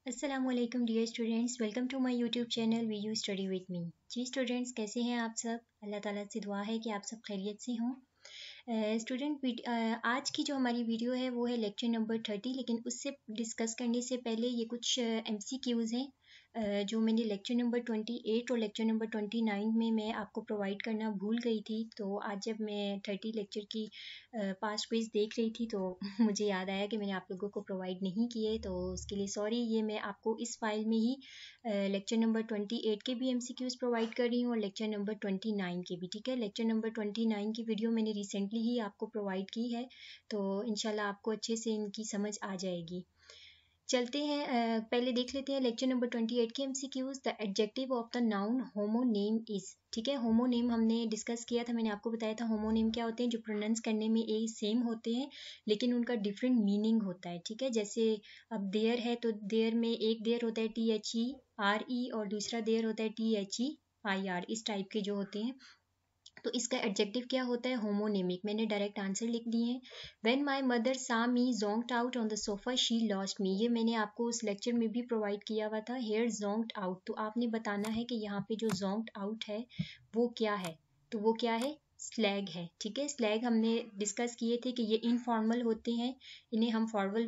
अस्सलामुअलैकुम dear students, welcome to my YouTube channel V U study with me. जी students, कैसे हैं आप सब? अल्लाह ताला से दुआ है कि आप सब खैरियत से हों। आज की जो हमारी वीडियो है वो है लेक्चर नंबर 30, लेकिन उससे डिस्कस करने से पहले ये कुछ MCQs हैं जो मैंने लेक्चर नंबर 28 और लेक्चर नंबर 29 में मैं आपको प्रोवाइड करना भूल गई थी। तो आज जब मैं 30 लेक्चर की पास्ट क्विज देख रही थी तो मुझे याद आया कि मैंने आप लोगों को प्रोवाइड नहीं किए, तो उसके लिए सॉरी। ये मैं आपको इस फाइल में ही लेक्चर नंबर 28 के भी MCQs प्रोवाइड कर रही हूँ और लेक्चर नंबर 29 के भी। ठीक है, लेक्चर नंबर 29 की वीडियो मैंने रिसेंटली ही आपको प्रोवाइड की है, तो इंशाल्लाह आपको अच्छे से इनकी समझ आ जाएगी। चलते हैं, पहले देख लेते हैं लेक्चर नंबर 28 के MCQs। The adjective of the noun homonym is. ठीक है, होमोनेम हमने डिस्कस किया था, मैंने आपको बताया था होमोनेम क्या होते हैं, जो प्रोनाउंस करने में एक सेम होते हैं लेकिन उनका डिफरेंट मीनिंग होता है। ठीक है, जैसे अब देयर है तो देयर में एक देयर होता है THERE और दूसरा देयर होता है THEIR, इस टाइप के जो होते हैं। तो इसका एडजेक्टिव क्या होता है? होमोनेमिक। मैंने डायरेक्ट आंसर लिख दिए हैं। When my mother saw me zonked out on the sofa she lost me, ये मैंने आपको उस लेक्चर में भी प्रोवाइड किया हुआ था। हेयर जोंक्ड आउट, तो आपने बताना है कि यहाँ पे जो जोंक्ड आउट है वो क्या है। तो वो क्या है? स्लैग है। ठीक है, स्लैग हमने डिस्कस किए थे कि ये इनफॉर्मल होते हैं, इन्हें हम फॉर्मल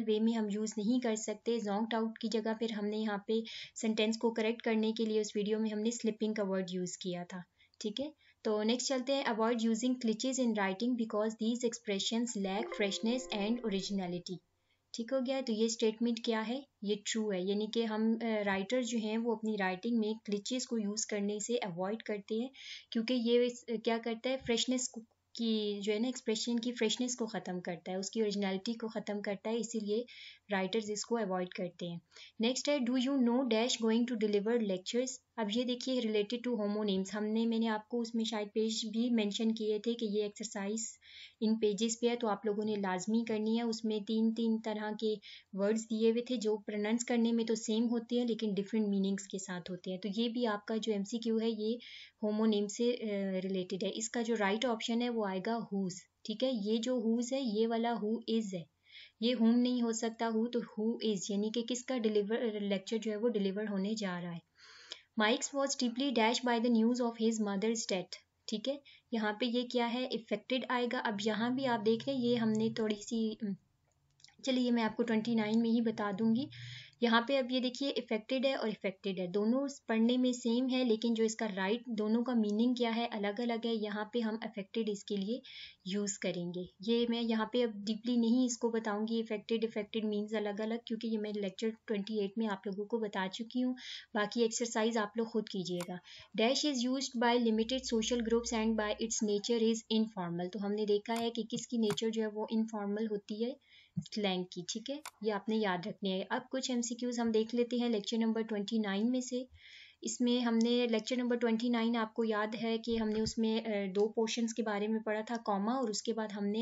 वे में हम यूज़ नहीं कर सकते। जोंक्ड आउट की जगह फिर हमने यहाँ पे सेंटेंस को करेक्ट करने के लिए उस वीडियो में हमने स्लिपिंग का वर्ड यूज़ किया था। ठीक है, तो नेक्स्ट चलते हैं। Avoid using cliches in writing because these expressions lack freshness and originality. ठीक हो गया, तो ये स्टेटमेंट क्या है? ये ट्रू है, यानी कि हम राइटर जो हैं वो अपनी राइटिंग में क्लिचेस को यूज़ करने से अवॉइड करते हैं, क्योंकि ये क्या करता है, फ्रेशनेस की जो है ना, एक्सप्रेशन की फ्रेशनेस को ख़त्म करता है, उसकी ओरिजिनलिटी को ख़त्म करता है, इसीलिए राइटर्स इसको अवॉइड करते हैं। नेक्स्ट है, do you know dash going to deliver lectures. अब ये देखिए, रिलेटेड टू होमोनेम्स मैंने आपको उसमें शायद पेज भी मेंशन किए थे कि ये एक्सरसाइज इन पेजेस पे है, तो आप लोगों ने लाजमी करनी है। उसमें तीन तरह के वर्ड्स दिए हुए थे जो प्रोनाउंस करने में तो सेम होते हैं लेकिन डिफरेंट मीनिंग्स के साथ होते हैं। तो ये भी आपका जो MCQ है ये होमोनेम से रिलेटेड है। इसका जो राइट ऑप्शन है वो आएगा हुज। ठीक है, ये जो हुज है ये वाला हु इज है, ये हुम नहीं हो सकता, हु तो हु इज, यानी कि किसका डिलीवर लेक्चर जो है वो डिलीवर होने जा रहा है। Mike's was deeply dash by the news of his mother's death. ठीक है, यहाँ पे ये क्या है, इफेक्टेड आएगा। अब यहाँ भी आप देख रहे हैं, ये हमने थोड़ी सी चलिए मैं आपको 29 में ही बता दूंगी। यहाँ पे अब ये देखिए, इफेक्टेड है और इफेक्टेड है, दोनों पढ़ने में सेम है लेकिन जो इसका राइट दोनों का मीनिंग क्या है अलग अलग है। यहाँ पे हम अफेक्टेड इसके लिए यूज़ करेंगे। ये मैं यहाँ पे अब डीपली नहीं इसको बताऊंगी, इफेक्टेड मीन्स अलग अलग, क्योंकि ये मैं लेक्चर 28 में आप लोगों को बता चुकी हूँ। बाकी एक्सरसाइज आप लोग खुद कीजिएगा। Dash is use by limited social groups and bye it's nature is informal. तो हमने देखा है कि किसकी नेचर जो है वो इनफॉर्मल होती है, स्लैंग की। ठीक है, ये आपने याद रखने हैं। अब कुछ MCQs हम देख लेते हैं लेक्चर नंबर 29 में से। इसमें हमने लेक्चर नंबर 29 आपको याद है कि हमने उसमें दो पोर्शंस के बारे में पढ़ा था, कॉमा, और उसके बाद हमने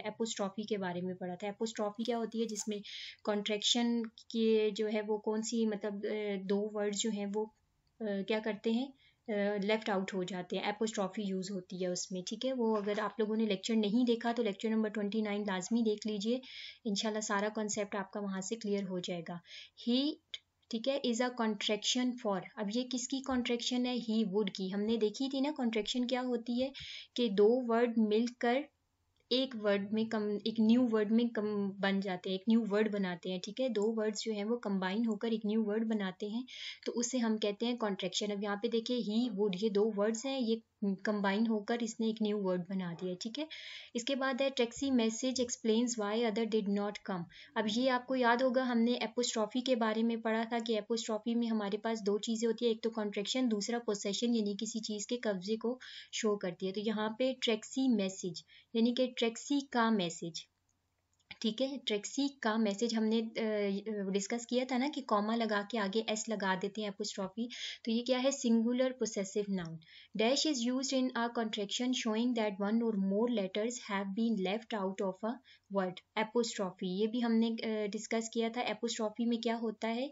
एपोस्ट्रॉफी के बारे में पढ़ा था। एपोस्ट्रॉफी क्या होती है, जिसमें कॉन्ट्रैक्शन के जो है वो कौन सी, मतलब दो वर्ड जो हैं वो क्या करते हैं, लेफ्ट आउट हो जाते हैं, एपोस्ट्रॉफी यूज़ होती है उसमें। ठीक है, वो अगर आप लोगों ने लेक्चर नहीं देखा तो लेक्चर नंबर 29 लाजमी देख लीजिए, इंशाल्लाह सारा कॉन्सेप्ट आपका वहाँ से क्लियर हो जाएगा। ही, ठीक है, इज़ अ कॉन्ट्रैक्शन फॉर। अब ये किसकी कॉन्ट्रैक्शन है? ही वुड की। हमने देखी थी ना कॉन्ट्रैक्शन क्या होती है, कि दो वर्ड मिलकर एक वर्ड में एक न्यू वर्ड में बन जाते हैं, एक न्यू वर्ड बनाते हैं। ठीक है, दो वर्ड्स जो हैं वो कंबाइन होकर एक न्यू वर्ड बनाते हैं, तो उसे हम कहते हैं कॉन्ट्रैक्शन। अब यहाँ पे देखिए, ही वुड, ये दो वर्ड्स हैं, ये कंबाइन होकर इसने एक न्यू वर्ड बना दिया। ठीक है, इसके बाद है taxi message explains why other did not come. अब ये आपको याद होगा, हमने एपोस्ट्रॉफी के बारे में पढ़ा था कि एपोस्ट्रॉफी में हमारे पास दो चीज़ें होती है, एक तो कॉन्ट्रैक्शन, दूसरा पोसेशन, यानी किसी चीज़ के कब्जे को शो करती है। तो यहाँ पे टैक्सी मैसेज यानी कि टैक्सी का मैसेज। ठीक है, टैक्सी का मैसेज हमने डिस्कस किया था ना कि कॉमा लगा के आगे एस लगा देते हैं एपोस्ट्रॉफी, तो ये क्या है, singular possessive noun. Dash is used in a contraction showing that one और more letters have been left out of a word. Apostrophe ये भी हमने डिस्कस किया था। एपोस्ट्रॉफी में क्या होता है,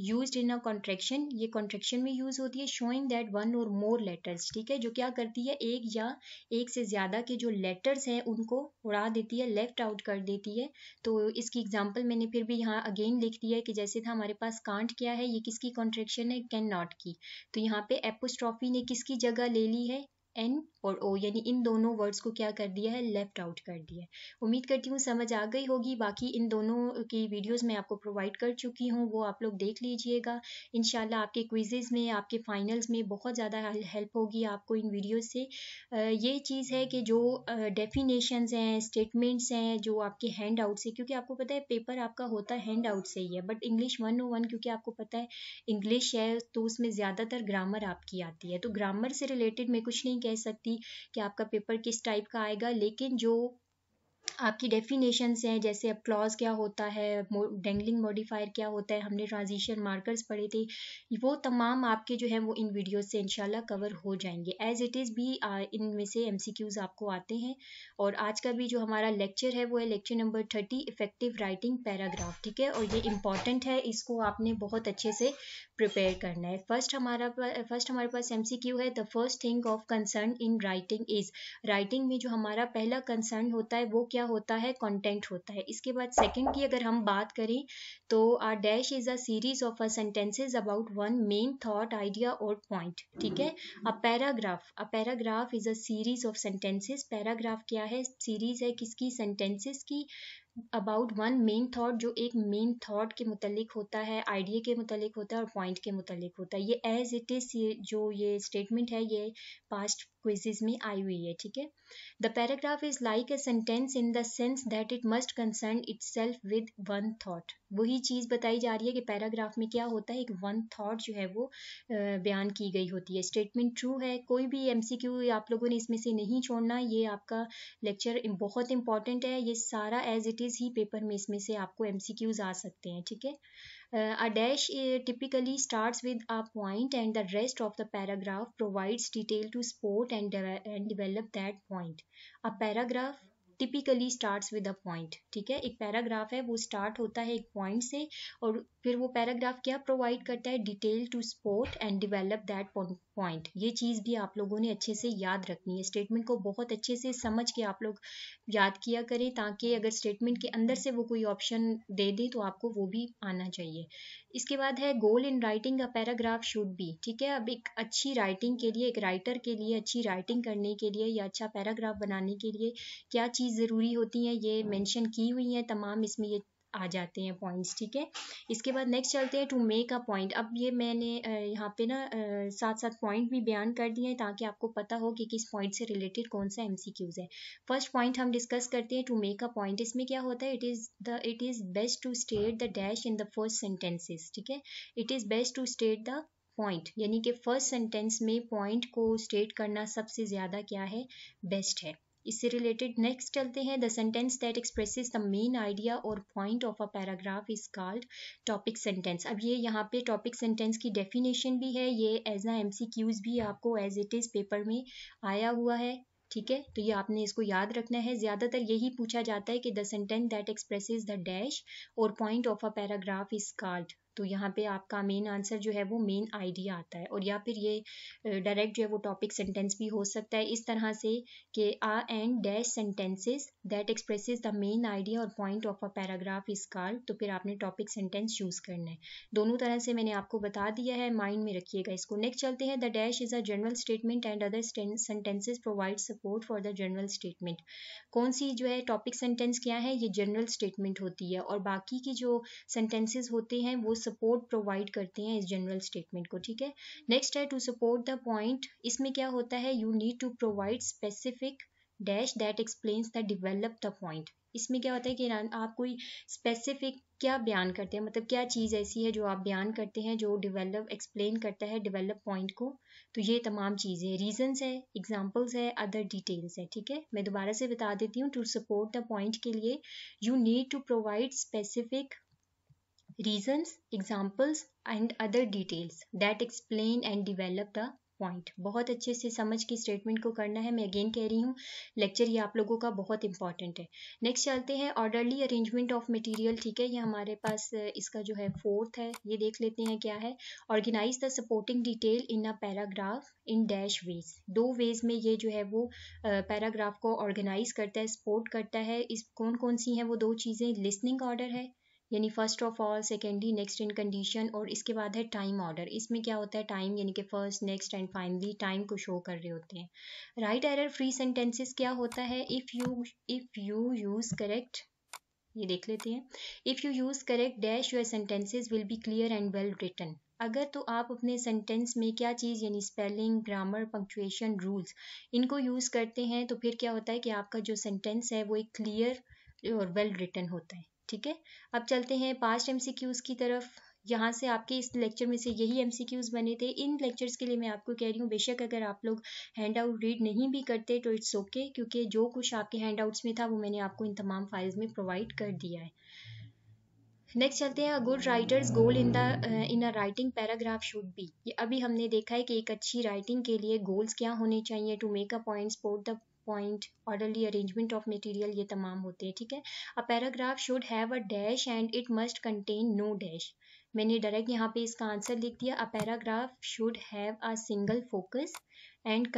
यूज्ड इन अ कॉन्ट्रैक्शन, ये कॉन्ट्रैक्शन में यूज होती है, शोइंग दैट वन और मोर लेटर्स, ठीक है, जो क्या करती है एक या एक से ज्यादा के जो लेटर्स हैं उनको उड़ा देती है, लेफ्ट आउट कर देती है। तो इसकी एग्जांपल मैंने फिर भी यहाँ अगेन लिख दिया है कि जैसे था हमारे पास कांट क्या है, ये किसकी कॉन्ट्रैक्शन है, कैन नॉट की। तो यहाँ पे एपोस्ट्रॉफी ने किसकी जगह ले ली है, एन और ओ, यानी इन दोनों वर्ड्स को क्या कर दिया है, लेफ्ट आउट कर दिया है। उम्मीद करती हूँ समझ आ गई होगी। बाकी इन दोनों की वीडियोस मैं आपको प्रोवाइड कर चुकी हूँ, वो आप लोग देख लीजिएगा। इंशाल्लाह आपके क्विजेज में, आपके फाइनल्स में बहुत ज़्यादा हेल्प होगी आपको इन वीडियोस से। ये चीज़ है कि जो डेफिनेशंस हैं, स्टेटमेंट्स हैं, जो आपके हैंड आउट से, क्योंकि आपको पता है पेपर आपका होता है हैंड आउट से ही है, बट इंग्लिश 101 क्योंकि आपको पता है इंग्लिश है तो उसमें ज़्यादातर ग्रामर आपकी आती है, तो ग्रामर से रिलेटेड मैं कुछ नहीं कह सकती कि आपका पेपर किस टाइप का आएगा, लेकिन जो आपकी डेफिनेशंस हैं, जैसे अब क्लॉज क्या होता है, डेंगलिंग मॉडिफायर क्या होता है, हमने ट्रांजिशन मार्कर्स पढ़े थे, वो तमाम आपके जो है वो इन वीडियोस से इंशाल्लाह कवर हो जाएंगे। एज इट इज़ भी इनमें से एमसीक्यूज आपको आते हैं। और आज का भी जो हमारा लेक्चर है वो है lecture number 30, effective writing paragraph, ठीक है, और ये इंपॉर्टेंट है, इसको आपने बहुत अच्छे से प्रिपेयर करना है। फर्स्ट हमारे पास एमसीक्यू है, the first thing of concern in writing is, writing में जो हमारा पहला कंसर्न होता है वो क्या होता है, कंटेंट होता है। इसके बाद सेकंड की अगर हम बात करें तो uh dash is a series of a sentences about one main thought, idea और पॉइंट, ठीक है। A paragraph is a series of sentences, paragraph क्या है, सीरीज है किसकी, सेंटेंसेस की, अबाउट वन मेन थॉट, जो एक मेन थॉट के मुतलिक होता है, आइडिया के मुतलिक होता है और पॉइंट के मुतलिक होता है। ये एज इट इज जो ये स्टेटमेंट है ये पास्ट क्विजेज में आई हुई है, ठीक है। The paragraph is like a sentence in the sense that it must concern itself with one thought, वही चीज बताई जा रही है कि पैराग्राफ में क्या होता है, एक वन थॉट जो है वो बयान की गई होती है। स्टेटमेंट ट्रू है, कोई भी एमसीक्यू आप लोगों ने इसमें से नहीं छोड़ना, ये आपका लेक्चर बहुत इंपॉर्टेंट है, ये सारा एज इट इज ही पेपर में इसमें से आपको एमसीक्यूज आ सकते हैं, ठीक है। A dash typically starts with a point and the rest of the paragraph provides detail to support and develop that point. A paragraph typically starts with a point, ठीक है, एक पैराग्राफ है वो स्टार्ट होता है एक पॉइंट से, और फिर वो पैराग्राफ क्या प्रोवाइड करता है, detail to support and develop that point. ये चीज़ भी आप लोगों ने अच्छे से याद रखनी है, स्टेटमेंट को बहुत अच्छे से समझ के आप लोग याद किया करें, ताकि अगर स्टेटमेंट के अंदर से वो कोई ऑप्शन दे दे तो आपको वो भी आना चाहिए। इसके बाद है goal in writing a paragraph should be, ठीक है। अब एक अच्छी राइटिंग के लिए, एक राइटर के लिए अच्छी राइटिंग करने के लिए या अच्छा पैराग्राफ बनाने के लिए क्या चीज़ ज़रूरी होती है, ये मेंशन की हुई है तमाम, इसमें ये आ जाते हैं पॉइंट्स, ठीक है। इसके बाद नेक्स्ट चलते हैं टू मेक अ पॉइंट। अब ये मैंने यहाँ पे ना साथ साथ पॉइंट भी बयान कर दिए हैं ताकि आपको पता हो कि किस पॉइंट से रिलेटेड कौन सा एमसीक्यूज है। फर्स्ट पॉइंट हम डिस्कस करते हैं टू मेक अ पॉइंट। इसमें क्या होता है, it is best to state the dash in the first sentences, ठीक है। It is best to state the point, यानी कि फर्स्ट सेंटेंस में पॉइंट को स्टेट करना सबसे ज़्यादा क्या है, बेस्ट है। इससे रिलेटेड नेक्स्ट चलते हैं, the sentence that expresses the main idea और point of a paragraph is called topic sentence. अब ये यहाँ पे टॉपिक सेंटेंस की डेफिनेशन भी है, ये एज अ एमसीक्यूज भी आपको एज इट इज पेपर में आया हुआ है, ठीक है। तो ये आपने इसको याद रखना है, ज्यादातर यही पूछा जाता है कि the sentence that expresses the dash और point of a paragraph is called, तो यहाँ पे आपका मेन आंसर जो है वो मेन आइडिया आता है, और या फिर ये डायरेक्ट जो है वो टॉपिक सेंटेंस भी हो सकता है इस तरह से कि uh and dash sentences that expresses the main idea और point of a paragraph is called, तो फिर आपने टॉपिक सेंटेंस चूज करना है। दोनों तरह से मैंने आपको बता दिया है, माइंड में रखिएगा इसको। नेक्स्ट चलते हैं, the dash is a general statement and other sentences provide support for the general statement. कौन सी जो है टॉपिक सेंटेंस क्या है, ये जनरल स्टेटमेंट होती है, और बाकी की जो सेंटेंसेस होते हैं वो सपोर्ट प्रोवाइड करते हैं इस जनरल स्टेटमेंट को, ठीक है। नेक्स्ट है टू सपोर्ट द पॉइंट। इसमें क्या होता है, you need to provide specific dash that explains the develop the point. इसमें क्या होता है कि आप कोई स्पेसिफिक क्या बयान करते हैं, मतलब क्या चीज़ ऐसी है जो आप बयान करते हैं जो डिवेलप एक्सप्लेन करता है डिवेलप पॉइंट को, तो ये तमाम चीज़ें रीजंस है, एग्जांपल्स है, अदर डिटेल्स है, ठीक है। मैं दोबारा से बता देती हूँ, टू सपोर्ट द पॉइंट के लिए you need to provide specific reasons, examples and other details that explain and develop the point. बहुत अच्छे से समझ के स्टेटमेंट को करना है। मैं अगेन कह रही हूँ, लेक्चर ये आप लोगों का बहुत इंपॉर्टेंट है। नेक्स्ट चलते हैं, ऑर्डरली अरेंजमेंट ऑफ मटेरियल। ठीक है, ये हमारे पास इसका जो है फोर्थ है, ये देख लेते हैं क्या है। Organize the supporting detail in a paragraph in dash ways. 2 ways में ये जो है वो पैराग्राफ को ऑर्गेनाइज करता है, सपोर्ट करता है। इस कौन कौन सी हैं वो 2 चीज़ें, लिसनिंग ऑर्डर है यानी first of all, secondly, next in condition, और इसके बाद है टाइम ऑर्डर। इसमें क्या होता है, टाइम यानी कि first, next and finally time को शो कर रहे होते हैं। राइट एरर फ्री सेंटेंसेस क्या होता है, इफ़ यू यूज करेक्ट, ये देख लेते हैं। If you use correct dash your sentences will be clear and well written. अगर तो आप अपने सेंटेंस में क्या चीज़ यानी स्पेलिंग, ग्रामर, पंक्चुएशन, रूल्स, इनको यूज़ करते हैं तो फिर क्या होता है कि आपका जो सेंटेंस है वो एक क्लियर और वेल रिटन होता है। ठीक है, अब चलते हैं पास्ट एमसीक्यूज की तरफ। यहाँ से आपके इस लेक्चर में से यही एमसीक्यूज बने थे। इन लेक्चर्स के लिए मैं आपको कह रही हूँ, बेशक अगर आप लोग हैंड आउट रीड नहीं भी करते तो इट्स ओके, क्योंकि जो कुछ आपके हैंड आउट्स में था वो मैंने आपको इन तमाम फाइल्स में प्रोवाइड कर दिया है। नेक्स्ट चलते हैं, good writers goal in a writing paragraph should B. ये अभी हमने देखा है कि एक अच्छी राइटिंग के लिए गोल्स क्या होने चाहिए, to make a point, sport the point, orderly arrangement of material, ये तमाम होते हैं। ठीक है, a paragraph should have a dash and it must contain no dash. मैंने डायरेक्ट यहाँ पे इसका आंसर लिख दिया, a paragraph should have a single focus and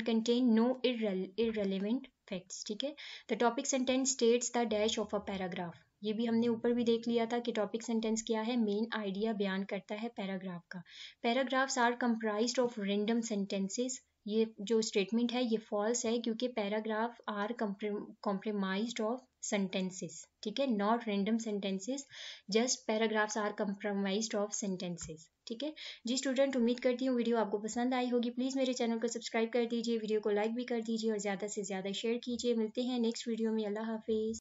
contain no irrelevant facts। ठीक है, the topic sentence states the dash of a paragraph. ये भी हमने ऊपर भी देख लिया था कि टॉपिक सेंटेंस क्या है, मेन आइडिया बयान करता है पैराग्राफ का। Paragraphs are comprised of random sentences. ये जो स्टेटमेंट है ये फॉल्स है, क्योंकि paragraph are compromised of sentences. ठीक है, not random sentences, just paragraphs are compromised of sentences. ठीक है जी स्टूडेंट, उम्मीद करती हूँ वीडियो आपको पसंद आई होगी। प्लीज़ मेरे चैनल को सब्सक्राइब कर दीजिए, वीडियो को लाइक भी कर दीजिए और ज़्यादा से ज़्यादा शेयर कीजिए। मिलते हैं नेक्स्ट वीडियो में, अल्लाह हाफिज़।